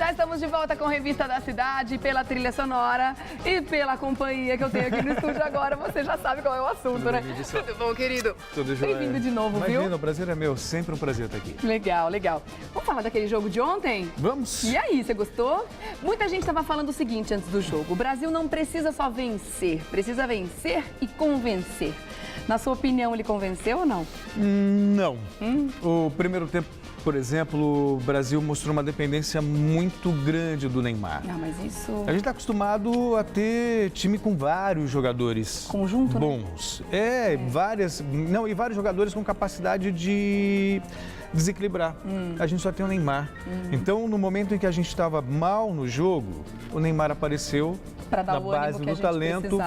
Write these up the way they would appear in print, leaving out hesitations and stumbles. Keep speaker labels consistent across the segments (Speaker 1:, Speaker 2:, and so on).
Speaker 1: Já estamos de volta com a Revista da Cidade, pela trilha sonora e pela companhia que eu tenho aqui no estúdio agora. Você já sabe qual é o assunto, né? Tudo bom, querido?
Speaker 2: Tudo jóia.
Speaker 1: Bem-vindo de novo, viu?
Speaker 2: Imagina, o prazer é meu. Sempre um prazer estar aqui.
Speaker 1: Legal, legal. Vamos falar daquele jogo de ontem?
Speaker 2: Vamos.
Speaker 1: E aí, você gostou? Muita gente estava falando o seguinte antes do jogo. O Brasil não precisa só vencer, precisa vencer e convencer. Na sua opinião, ele convenceu ou não?
Speaker 2: Não. O primeiro tempo, por exemplo, o Brasil mostrou uma dependência muito grande do Neymar.
Speaker 1: Não, mas isso...
Speaker 2: A gente está acostumado a ter time com vários jogadores
Speaker 1: Conjunto,
Speaker 2: bons. Né? E vários jogadores com capacidade de desequilibrar. A gente só tem o Neymar. Então, no momento em que a gente estava mal no jogo, o Neymar apareceu na base do talento,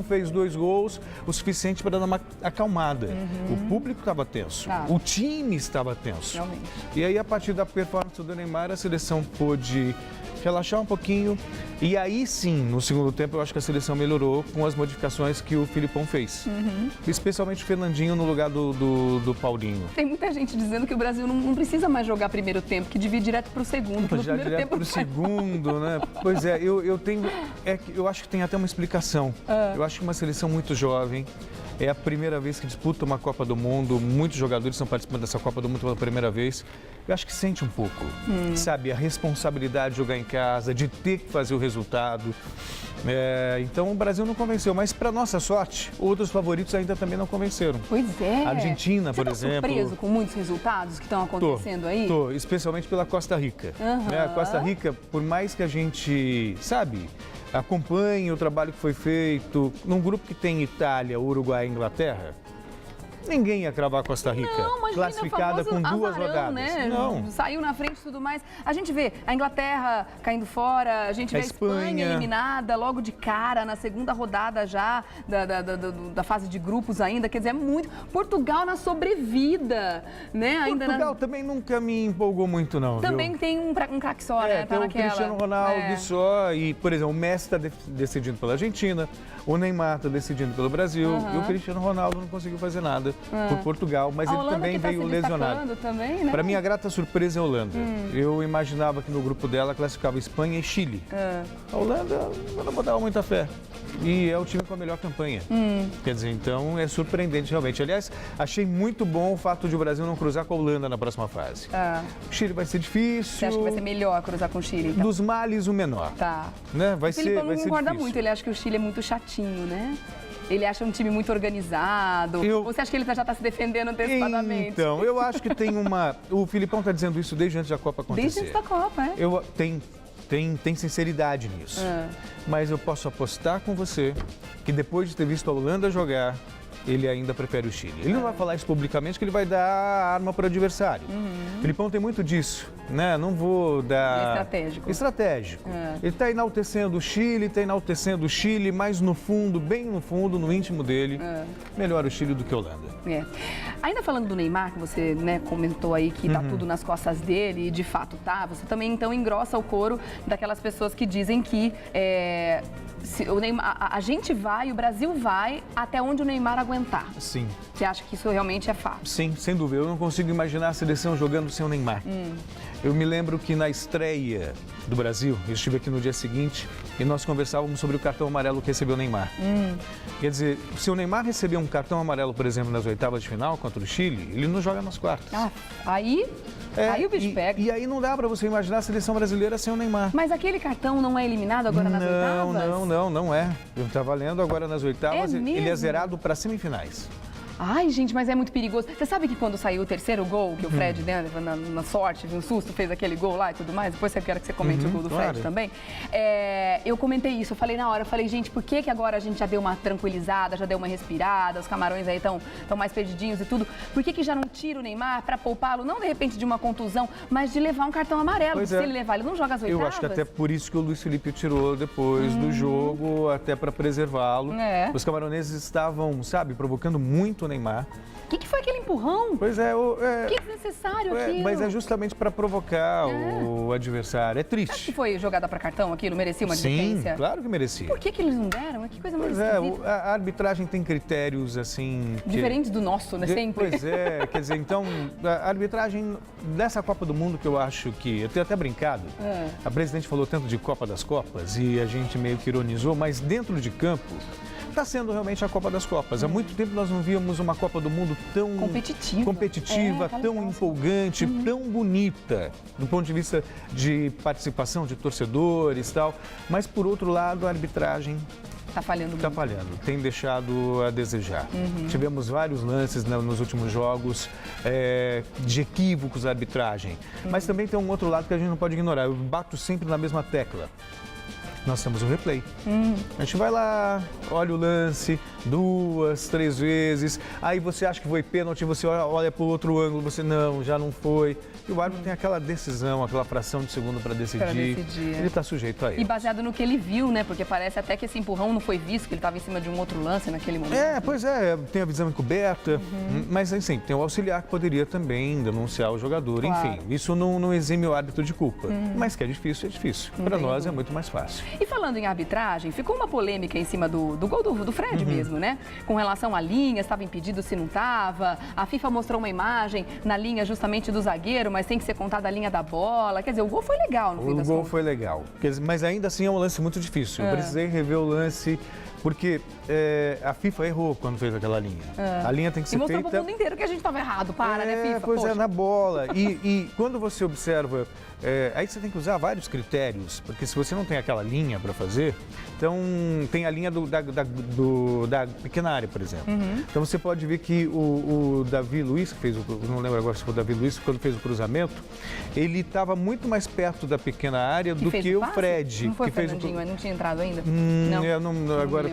Speaker 2: fez 2 gols, o suficiente para dar uma acalmada. O público estava tenso, o time estava tenso.
Speaker 1: Realmente.
Speaker 2: E aí, a partir da performance do Neymar, a seleção pôde relaxar um pouquinho. E aí sim, no segundo tempo, eu acho que a seleção melhorou com as modificações que o Filipão fez. Especialmente o Fernandinho no lugar do Paulinho.
Speaker 1: Tem muita gente dizendo que o Brasil não precisa mais jogar primeiro tempo, que devia ir direto para o segundo.
Speaker 2: Já direto para o segundo, né? Pois é, eu acho que tem até uma explicação. Eu acho que uma seleção muito jovem, é a primeira vez que disputa uma Copa do Mundo, muitos jogadores estão participando dessa Copa do Mundo pela primeira vez. Eu acho que sente um pouco, sabe, a responsabilidade de jogar em casa, de ter que fazer o resultado. Então o Brasil não convenceu, mas para nossa sorte, outros favoritos ainda também não convenceram.
Speaker 1: Pois é.
Speaker 2: A Argentina, por
Speaker 1: exemplo.
Speaker 2: Você está
Speaker 1: surpreso com muitos resultados que estão acontecendo aí?
Speaker 2: Tô, especialmente pela Costa Rica. A Costa Rica, por mais que a gente, sabe, acompanhe o trabalho que foi feito num grupo que tem Itália, Uruguai e Inglaterra, ninguém ia cravar a Costa Rica, classificada com 2 rodadas.
Speaker 1: Né?
Speaker 2: Não.
Speaker 1: Saiu na frente e tudo mais. A gente vê a Inglaterra caindo fora, a gente vê a Espanha eliminada logo de cara, na segunda rodada já da fase de grupos ainda. Quer dizer, é muito... Portugal na sobrevida, né?
Speaker 2: Portugal também nunca me empolgou muito, não.
Speaker 1: Também
Speaker 2: viu?
Speaker 1: Tem um craque só, né?
Speaker 2: Tem o Cristiano Ronaldo só. E, por exemplo, o Messi está decidindo pela Argentina, o Neymar está decidindo pelo Brasil, e o Cristiano Ronaldo não conseguiu fazer nada por Portugal, mas ele também veio lesionado.
Speaker 1: Também, né?
Speaker 2: Para mim, a grata surpresa é a Holanda. Eu imaginava que no grupo dela classificava Espanha e Chile. A Holanda, eu não botava muita fé. E é o time com a melhor campanha. Quer dizer, então é surpreendente realmente. Aliás, achei muito bom o fato de o Brasil não cruzar com a Holanda na próxima fase. O Chile vai ser difícil.
Speaker 1: Você acha que vai ser melhor cruzar com o Chile, então?
Speaker 2: Dos males, o menor.
Speaker 1: Tá.
Speaker 2: Né?
Speaker 1: O Filipão não concorda muito, ele acha que o Chile é muito chatinho, né? Ele acha um time muito organizado. Ou você acha que ele já está se defendendo antecipadamente?
Speaker 2: Então, eu acho que tem uma... O Filipão está dizendo isso desde antes da Copa acontecer.
Speaker 1: Desde antes da Copa,
Speaker 2: Tem sinceridade nisso. Mas eu posso apostar com você que depois de ter visto a Holanda jogar, ele ainda prefere o Chile. Ele não vai falar isso publicamente, que ele vai dar a arma para o adversário. O Filipão tem muito disso, né? Não vou dar... Estratégico. Ele está enaltecendo o Chile, mas no fundo, bem no fundo, no íntimo dele, melhor o Chile do que a Holanda.
Speaker 1: Ainda falando do Neymar, que você comentou aí que tá tudo nas costas dele, e de fato tá, você também então engrossa o coro daquelas pessoas que dizem que o Neymar, a gente vai, o Brasil vai até onde o Neymar aguentar.
Speaker 2: Sim.
Speaker 1: Você acha que isso realmente é fato?
Speaker 2: Sim, sem dúvida. Eu não consigo imaginar a seleção jogando sem o Neymar. Eu me lembro que na estreia do Brasil, eu estive aqui no dia seguinte e nós conversávamos sobre o cartão amarelo que recebeu o Neymar. Quer dizer, se o Neymar receber um cartão amarelo, por exemplo, nas oitavas de final contra o Chile, ele não joga nas quartas.
Speaker 1: Aí o bicho pega.
Speaker 2: E aí não dá para você imaginar a seleção brasileira sem o Neymar.
Speaker 1: Mas aquele cartão não é eliminado agora nas oitavas?
Speaker 2: Não é. Eu estava lendo agora nas oitavas, ele é zerado para semifinais.
Speaker 1: Ai, gente, mas é muito perigoso. Você sabe que quando saiu o terceiro gol, que o Fred, né, na sorte, viu um susto, fez aquele gol lá e tudo mais, depois eu quero que você comente o gol do Fred também. Eu comentei isso, eu falei na hora, falei, gente, por que agora a gente já deu uma tranquilizada, já deu uma respirada, os camarões aí estão mais perdidinhos e tudo, por que já não tira o Neymar para poupá-lo, não de repente de uma contusão, mas de levar um cartão amarelo, se ele levar, ele não joga as oitavas?
Speaker 2: Eu acho que até por isso que o Luiz Felipe o tirou depois do jogo, até para preservá-lo. Os camaroneses estavam, sabe, provocando muito o Neymar.
Speaker 1: O que foi aquele empurrão?
Speaker 2: Pois é.
Speaker 1: Que desnecessário aquilo.
Speaker 2: Mas é justamente para provocar o adversário. É triste.
Speaker 1: Acho que foi jogada para cartão aquilo? Merecia uma advertência?
Speaker 2: Sim, claro que merecia.
Speaker 1: Por que eles não deram? Que coisa mais
Speaker 2: esquisita. A arbitragem tem critérios, assim...
Speaker 1: Diferentes do nosso, né? Sempre.
Speaker 2: Pois é, quer dizer, então, a arbitragem dessa Copa do Mundo que eu acho que... Eu tenho até brincado. A presidente falou tanto de Copa das Copas e a gente meio que ironizou, mas dentro de campo... Está sendo realmente a Copa das Copas. Há muito tempo nós não víamos uma Copa do Mundo tão competitiva, tão empolgante, tão bonita, do ponto de vista de participação de torcedores e tal. Mas, por outro lado, a arbitragem
Speaker 1: está falhando.
Speaker 2: Está falhando, tem deixado a desejar. Tivemos vários lances nos últimos jogos de equívocos da arbitragem. Mas também tem um outro lado que a gente não pode ignorar. Eu bato sempre na mesma tecla. Nós temos o replay. A gente vai lá, olha o lance 2, 3 vezes, aí você acha que foi pênalti, você olha para o outro ângulo, você não, já não foi. E o árbitro tem aquela decisão, aquela fração de segundo para decidir. Ele está sujeito a isso.
Speaker 1: E baseado no que ele viu, né? Porque parece até que esse empurrão não foi visto, que ele estava em cima de um outro lance naquele momento.
Speaker 2: Pois é, tem a visão encoberta, mas assim, tem o auxiliar que poderia também denunciar o jogador. Claro. Enfim, isso não exime o árbitro de culpa. Mas que é difícil, é difícil. Para nós é muito mais fácil.
Speaker 1: E falando em arbitragem, ficou uma polêmica em cima do gol do Fred mesmo, né? Com relação à linha, estava impedido se não estava. A FIFA mostrou uma imagem na linha justamente do zagueiro, mas tem que ser contada a linha da bola. Quer dizer, o gol foi legal no fim das contas.
Speaker 2: O gol foi legal, mas ainda assim é um lance muito difícil. Eu precisei rever o lance... Porque a FIFA errou quando fez aquela linha. A linha tem que ser feita...
Speaker 1: E mostrou para o mundo inteiro que a gente estava errado. Né, FIFA?
Speaker 2: Pois na bola. E quando você observa... aí você tem que usar vários critérios, porque se você não tem aquela linha para fazer, então tem a linha da pequena área, por exemplo. Então você pode ver que o Davi Luiz, que fez não lembro agora se foi o Davi Luiz, quando fez o cruzamento, ele estava muito mais perto da pequena área do que o Fred.
Speaker 1: Não foi
Speaker 2: que
Speaker 1: o Fernandinho, não tinha entrado ainda?
Speaker 2: Agora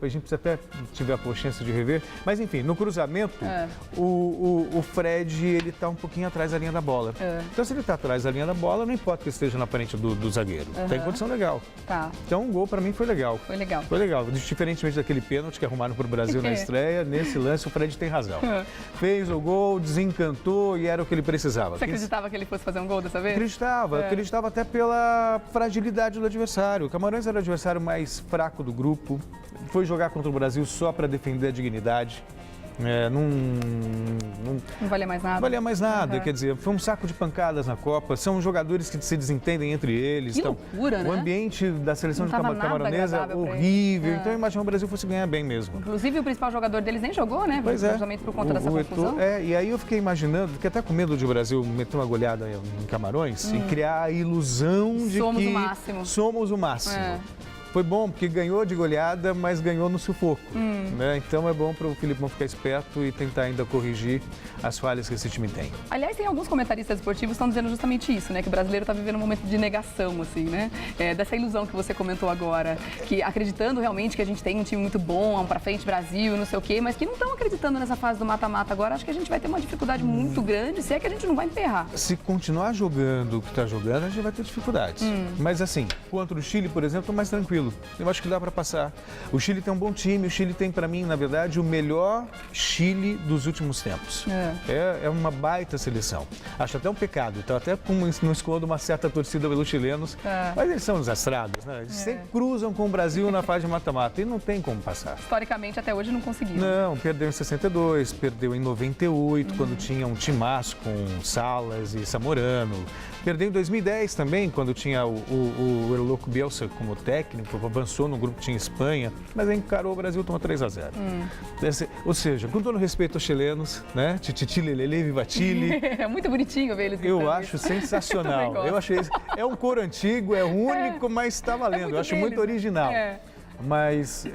Speaker 2: a gente precisa até tiver a chance de rever, mas enfim, no cruzamento, o Fred, ele está um pouquinho atrás da linha da bola. Então se ele está atrás da linha da bola, não importa que esteja na frente do zagueiro. Tem condição legal.
Speaker 1: Tá.
Speaker 2: Então o gol para mim foi legal.
Speaker 1: Foi legal.
Speaker 2: Foi legal. Diferentemente daquele pênalti que arrumaram para o Brasil na estreia, nesse lance o Fred tem razão. Fez o gol, desencantou e era o que ele precisava.
Speaker 1: Você acreditava que ele fosse fazer um gol dessa vez?
Speaker 2: Acreditava até pela fragilidade do adversário. O Camarões era o adversário mais fraco do grupo. Foi jogar contra o Brasil só para defender a dignidade.
Speaker 1: Não valia mais nada.
Speaker 2: Não valia mais nada, quer dizer, foi um saco de pancadas na Copa. São jogadores que se desentendem entre eles.
Speaker 1: Que loucura, né?
Speaker 2: O ambiente da seleção de camaronesa horrível. Então eu imagino que o Brasil fosse ganhar bem mesmo.
Speaker 1: Inclusive o principal jogador deles nem jogou, né?
Speaker 2: Pois
Speaker 1: justamente por conta dessa confusão.
Speaker 2: E aí eu fiquei imaginando, fiquei até com medo de o Brasil meter uma goleada em Camarões e criar a ilusão de que somos o máximo. Foi bom, porque ganhou de goleada, mas ganhou no sufoco. Né? Então é bom para o Filipão ficar esperto e tentar ainda corrigir as falhas que esse time tem.
Speaker 1: Aliás, tem alguns comentaristas esportivos que estão dizendo justamente isso, né? Que o brasileiro está vivendo um momento de negação, assim, né? Dessa ilusão que você comentou agora, que acreditando realmente que a gente tem um time muito bom, para frente Brasil, não sei o quê, mas que não estão acreditando nessa fase do mata-mata agora. Acho que a gente vai ter uma dificuldade muito grande, se é que a gente não vai emperrar.
Speaker 2: Se continuar jogando o que está jogando, a gente vai ter dificuldades. Mas assim, contra o Chile, por exemplo, estou mais tranquilo. Eu acho que dá para passar. O Chile tem um bom time, o Chile tem, para mim, na verdade, o melhor Chile dos últimos tempos. É uma baita seleção. Acho até um pecado, então até não escondo uma certa torcida pelos chilenos, mas eles são desastrados, né? Eles sempre cruzam com o Brasil na fase de mata-mata e não tem como passar.
Speaker 1: Historicamente, até hoje não conseguiram.
Speaker 2: Não, perdeu em 62, perdeu em 98, quando tinha um timaço com Salas e Zamorano. Perdeu em 2010 também, quando tinha o Erloco Bielsa como técnico, avançou no grupo que tinha Espanha, mas aí encarou o Brasil, tomou 3-0. Ou seja, com todo respeito aos chilenos, né? Titili, Lele, Viva Chile.
Speaker 1: É muito bonitinho ver eles.
Speaker 2: Eu acho sensacional. Eu achei é um coro antigo, é único, mas está valendo. Eu acho muito original. Mas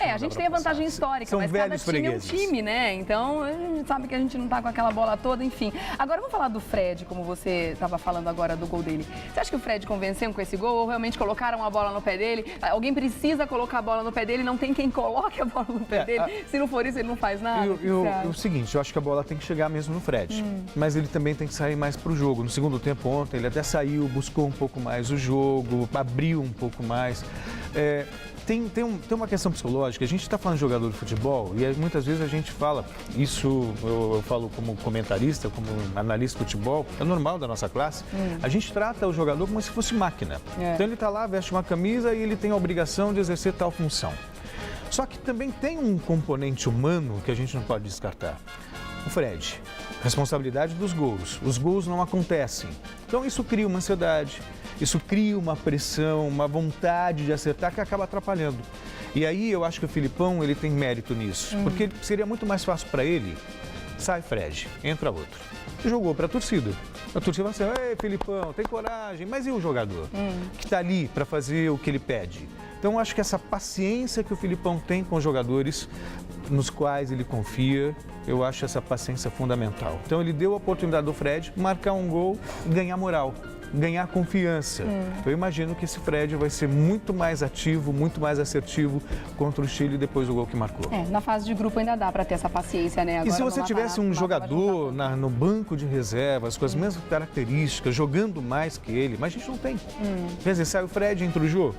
Speaker 1: a gente tem a vantagem histórica, mas cada time é um time, né? Então, a gente sabe que a gente não tá com aquela bola toda, enfim. Agora, vamos falar do Fred, como você estava falando agora do gol dele. Você acha que o Fred convenceu com esse gol ou realmente colocaram a bola no pé dele? Alguém precisa colocar a bola no pé dele, não tem quem coloque a bola no pé dele. Se não for isso, ele não faz nada.
Speaker 2: O seguinte, eu acho que a bola tem que chegar mesmo no Fred, mas ele também tem que sair mais pro jogo. No segundo tempo ontem, ele até saiu, buscou um pouco mais o jogo, abriu um pouco mais. tem uma questão psicológica. A gente está falando de jogador de futebol e muitas vezes a gente fala, isso eu falo como comentarista, como analista de futebol, é normal da nossa classe. A gente trata o jogador como se fosse máquina. Então ele está lá, veste uma camisa e ele tem a obrigação de exercer tal função. Só que também tem um componente humano que a gente não pode descartar. O Fred, responsabilidade dos gols. Os gols não acontecem. Então isso cria uma ansiedade, isso cria uma pressão, uma vontade de acertar que acaba atrapalhando. E aí eu acho que o Filipão, ele tem mérito nisso, porque seria muito mais fácil para ele, sai Fred, entra outro. Jogou para a torcida. A torcida vai dizer, ei Filipão, tem coragem, mas e o jogador que está ali para fazer o que ele pede? Então eu acho que essa paciência que o Filipão tem com os jogadores, nos quais ele confia, eu acho essa paciência fundamental. Então ele deu a oportunidade do Fred marcar um gol e ganhar moral, ganhar confiança. Eu imagino que esse Fred vai ser muito mais ativo, muito mais assertivo contra o Chile depois do gol que marcou.
Speaker 1: Na fase de grupo ainda dá para ter essa paciência, né? Agora,
Speaker 2: e se você tivesse um jogador no banco de reservas, com as mesmas características, jogando mais que ele, mas a gente não tem. Quer dizer, sai o Fred, entra o Jô.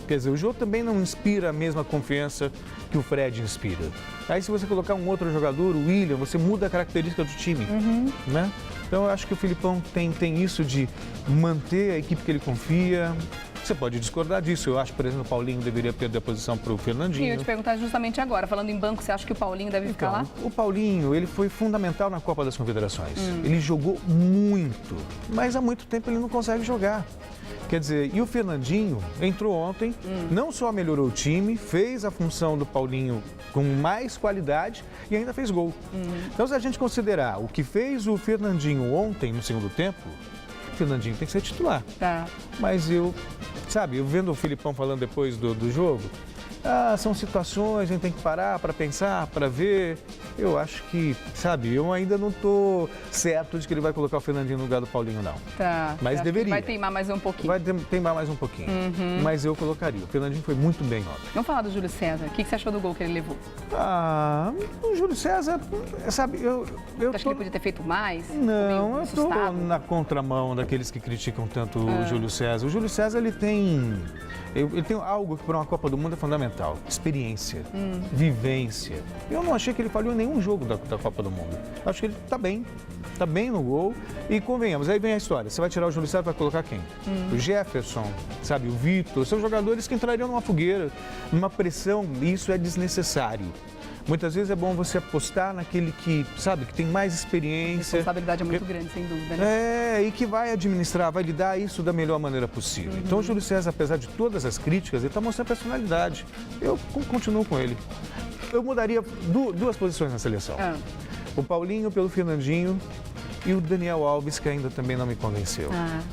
Speaker 2: Quer dizer, o Jô também não inspira a mesma confiança que o Fred inspira. Aí se você colocar um outro jogador, o William, você muda a característica do time, né? Então eu acho que o Filipão tem isso de manter a equipe que ele confia. Você pode discordar disso. Eu acho, por exemplo, o Paulinho deveria perder a posição para o Fernandinho.
Speaker 1: Eu ia te perguntar justamente agora, falando em banco, você acha que o Paulinho deve ficar lá?
Speaker 2: O Paulinho, ele foi fundamental na Copa das Confederações. Ele jogou muito, mas há muito tempo ele não consegue jogar. Quer dizer, e o Fernandinho entrou ontem, não só melhorou o time, fez a função do Paulinho com mais qualidade e ainda fez gol. Então, se a gente considerar o que fez o Fernandinho ontem no segundo tempo, o Fernandinho tem que ser titular.
Speaker 1: Tá.
Speaker 2: Mas eu vendo o Filipão falando depois do jogo, são situações, a gente tem que parar para pensar, para ver. Eu acho que, eu ainda não estou certo de que ele vai colocar o Fernandinho no lugar do Paulinho, não.
Speaker 1: Tá.
Speaker 2: Mas deveria.
Speaker 1: Vai teimar mais um pouquinho.
Speaker 2: Vai teimar mais um pouquinho. Mas eu colocaria. O Fernandinho foi muito bem ontem.
Speaker 1: Vamos falar do Júlio César. O que você achou do gol que ele levou?
Speaker 2: O Júlio César,
Speaker 1: Você acha que ele podia ter feito mais?
Speaker 2: Não, eu estou na contramão daqueles que criticam tanto o Júlio César. O Júlio César, ele tem algo que para uma Copa do Mundo é fundamental. Experiência, vivência. Eu não achei que ele falhou em nenhum jogo da Copa do Mundo. Acho que ele está bem no gol. E convenhamos, aí vem a história. Você vai tirar o Júlio César, vai colocar quem? O Jefferson, o Vitor. São jogadores que entrariam numa fogueira, numa pressão. E isso é desnecessário. Muitas vezes é bom você apostar naquele que tem mais experiência.
Speaker 1: A responsabilidade é muito grande, sem dúvida, né?
Speaker 2: E que vai administrar, vai lidar isso da melhor maneira possível. Então o Júlio César, apesar de todas as críticas, ele está mostrando personalidade. Eu continuo com ele. Eu mudaria duas posições na seleção. O Paulinho pelo Fernandinho e o Daniel Alves, que ainda também não me convenceu.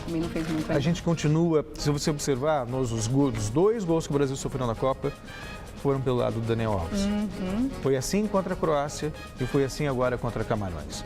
Speaker 1: Também não fez muito.
Speaker 2: A gente continua, se você observar, os dois gols que o Brasil sofreu na Copa, foram pelo lado do Daniel Alves. Foi assim contra a Croácia e foi assim agora contra Camarões.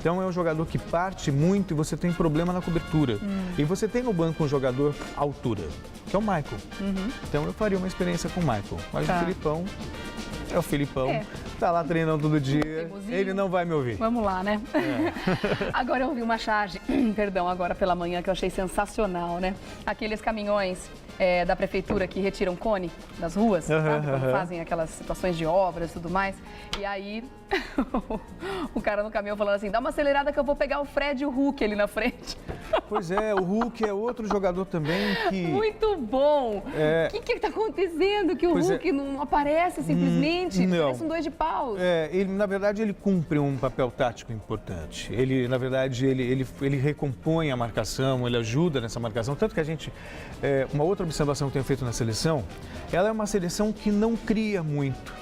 Speaker 2: Então é um jogador que parte muito e você tem problema na cobertura. E você tem no banco um jogador altura, que é o Michael. Então eu faria uma experiência com o Michael. Mas o Filipão é o Filipão. Tá lá treinando todo dia, ele não vai me ouvir.
Speaker 1: Vamos lá, né? Agora eu ouvi uma charge, agora pela manhã, que eu achei sensacional, né? Aqueles caminhões da prefeitura que retiram cone das ruas, sabe? Quando fazem aquelas situações de obras e tudo mais. E aí, o cara no caminhão falando assim, dá uma acelerada que eu vou pegar o Fred e o Hulk ali na frente.
Speaker 2: Pois é, o Hulk é outro jogador também que...
Speaker 1: Muito bom! O que está acontecendo? Que o Hulk não aparece simplesmente? Parece um dois de paus.
Speaker 2: Ele, na verdade, ele cumpre um papel tático importante. Ele, na verdade, ele recompõe a marcação, ele ajuda nessa marcação. Tanto que a gente... uma outra observação que eu tenho feito na seleção, ela é uma seleção que não cria muito,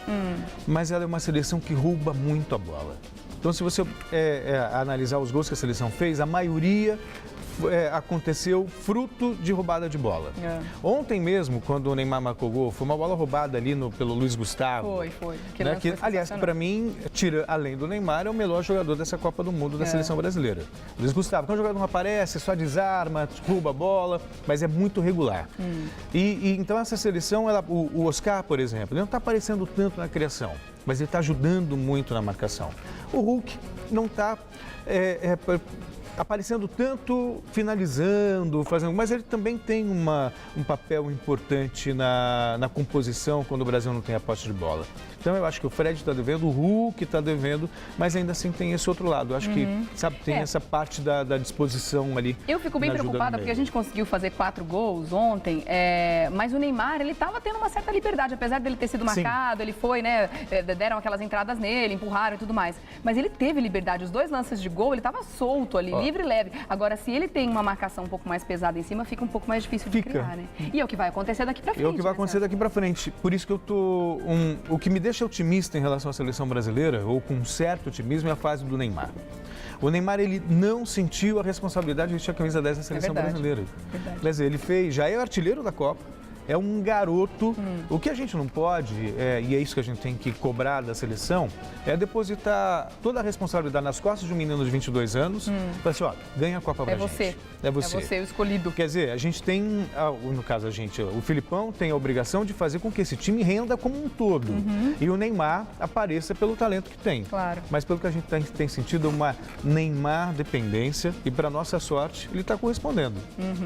Speaker 2: mas ela é uma seleção que rouba muito a bola. Então, se você analisar os gols que a seleção fez, a maioria aconteceu fruto de roubada de bola. Ontem mesmo, quando o Neymar marcou gol, foi uma bola roubada ali pelo Luiz Gustavo.
Speaker 1: Foi.
Speaker 2: Né? Aliás, para mim, além do Neymar, é o melhor jogador dessa Copa do Mundo da seleção brasileira. Luiz Gustavo, que é um jogador que não aparece, só desarma, rouba a bola, mas é muito regular. Então essa seleção, o Oscar, por exemplo, ele não está aparecendo tanto na criação, mas ele está ajudando muito na marcação. O Hulk não está aparecendo tanto finalizando, fazendo, mas ele também tem um papel importante na composição quando o Brasil não tem a posse de bola. Então eu acho que o Fred está devendo, o Hulk está devendo, mas ainda assim tem esse outro lado. Eu acho que, sabe, tem essa parte da disposição ali.
Speaker 1: Eu fico bem preocupada porque a gente conseguiu fazer 4 gols ontem, mas o Neymar, ele estava tendo uma certa liberdade, apesar dele ter sido marcado, ele foi, né, deram aquelas entradas nele, empurraram e tudo mais. Mas ele teve liberdade, os 2 lances de gol, ele estava solto ali, livre e leve. Agora, se ele tem uma marcação um pouco mais pesada em cima, fica um pouco mais difícil de criar, né? E é o que vai acontecer daqui pra frente.
Speaker 2: É o que vai acontecer daqui pra frente. Por isso que eu tô... O que me deixa otimista em relação à seleção brasileira, ou com um certo otimismo, é a fase do Neymar. O Neymar, ele não sentiu a responsabilidade de vestir a camisa 10 da seleção brasileira.
Speaker 1: Verdade.
Speaker 2: Quer dizer, ele já é o artilheiro da Copa. É um garoto. O que a gente não pode, e é isso que a gente tem que cobrar da seleção, é depositar toda a responsabilidade nas costas de um menino de 22 anos. Falar assim, ó, ganha a Copa pra gente. É você.
Speaker 1: É você o escolhido.
Speaker 2: Quer dizer, a gente tem, no caso o Filipão tem a obrigação de fazer com que esse time renda como um todo. E o Neymar apareça pelo talento que tem.
Speaker 1: Claro.
Speaker 2: Mas pelo que a gente tem sentido, uma Neymar dependência, e para nossa sorte, ele está correspondendo.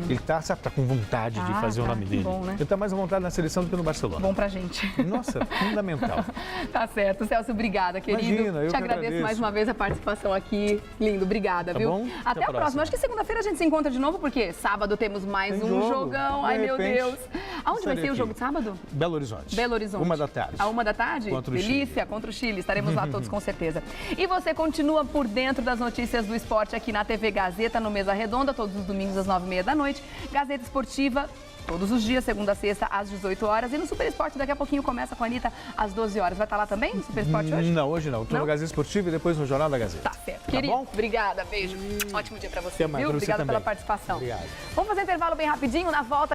Speaker 2: Ele está com vontade de fazer o nome dele.
Speaker 1: Bom, né?
Speaker 2: Ele está mais à vontade na seleção do que no Barcelona.
Speaker 1: Bom pra gente.
Speaker 2: Nossa, fundamental.
Speaker 1: Tá certo. Celso, obrigada, querido.
Speaker 2: Imagina, eu
Speaker 1: te agradeço mais uma vez a participação aqui. Lindo, obrigada,
Speaker 2: tá
Speaker 1: viu?
Speaker 2: Bom?
Speaker 1: Até a próxima. Acho que segunda-feira a gente se encontra de novo, porque sábado temos mais um jogão. Ai, meu Deus. Aonde vai ser o jogo de sábado?
Speaker 2: Belo Horizonte.
Speaker 1: Belo Horizonte.
Speaker 2: 1h.
Speaker 1: À 1h?
Speaker 2: Contra o
Speaker 1: Delícia,
Speaker 2: Chile.
Speaker 1: contra o Chile. Estaremos lá todos com certeza. E você continua por dentro das notícias do esporte aqui na TV Gazeta, no Mesa Redonda, todos os domingos às 9h30 da noite. Gazeta Esportiva, todos os dias, segunda a sexta, às 18 horas. E no Super Esporte, daqui a pouquinho, começa com a Anitta às 12 horas. Vai estar lá também no Super Esporte hoje?
Speaker 2: Não, hoje não. Estou no Gazeta Esportiva e depois no Jornal da Gazeta.
Speaker 1: Tá certo.
Speaker 2: Tá
Speaker 1: Querido,
Speaker 2: bom?
Speaker 1: Obrigada, beijo. Ótimo dia pra você,
Speaker 2: Até mais,
Speaker 1: viu?
Speaker 2: pra você
Speaker 1: Obrigada
Speaker 2: também.
Speaker 1: pela participação.
Speaker 2: Obrigado.
Speaker 1: Vamos fazer intervalo bem rapidinho, na volta.